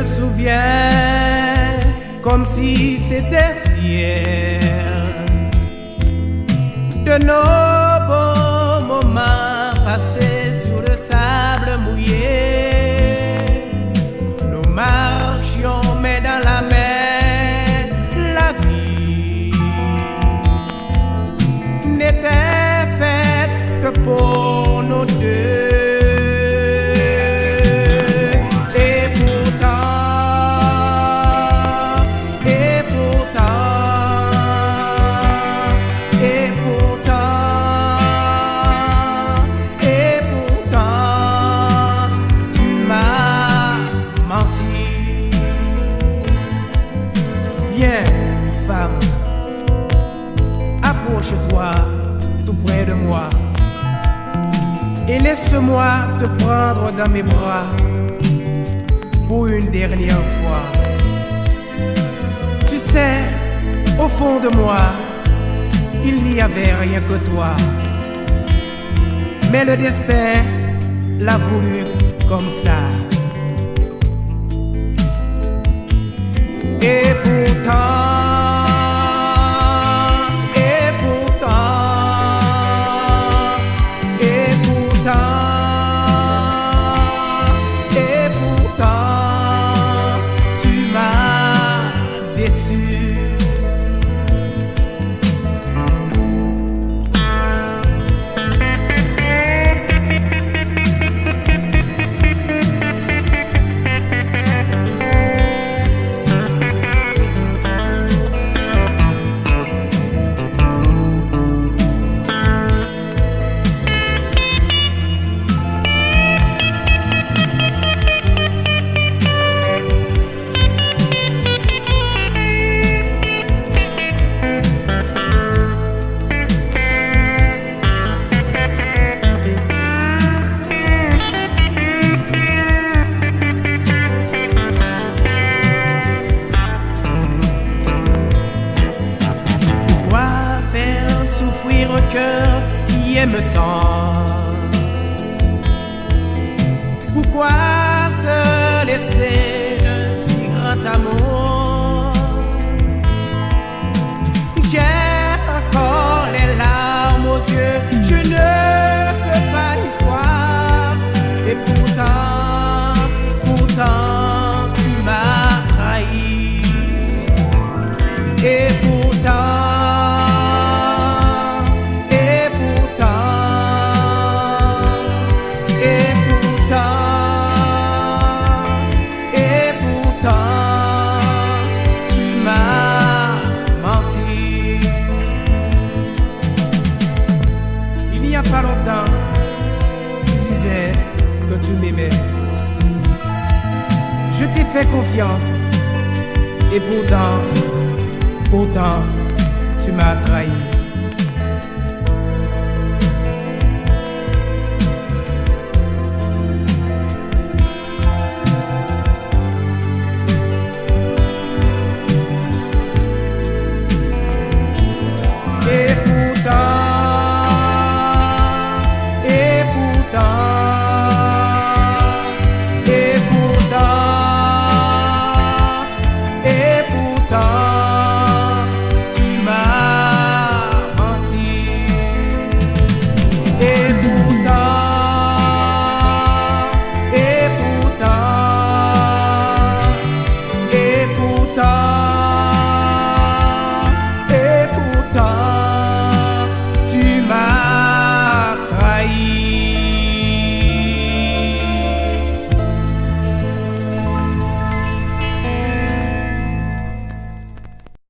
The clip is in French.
souviens comme si c'était hier de nos beaux moments passés sur le sable mouillé. Nous marchions main dans la main, la vie n'était faite que pour nous deux. Viens, femme, approche-toi tout près de moi et laisse-moi te prendre dans mes bras pour une dernière fois. Tu sais, au fond de moi, il n'y avait rien que toi, mais le destin l'a voulu comme ça. Et pourtant, tu m'as déçu. Souffrir un cœur qui aime tant. Pourquoi se laisser un si grand amour? J'ai encore les larmes aux yeux, je ne peux pas y croire. Et pourtant, tu m'as trahi. Et pourtant, il n'y a pas longtemps, tu disais que tu m'aimais. Je t'ai fait confiance et pourtant, tu m'as trahi.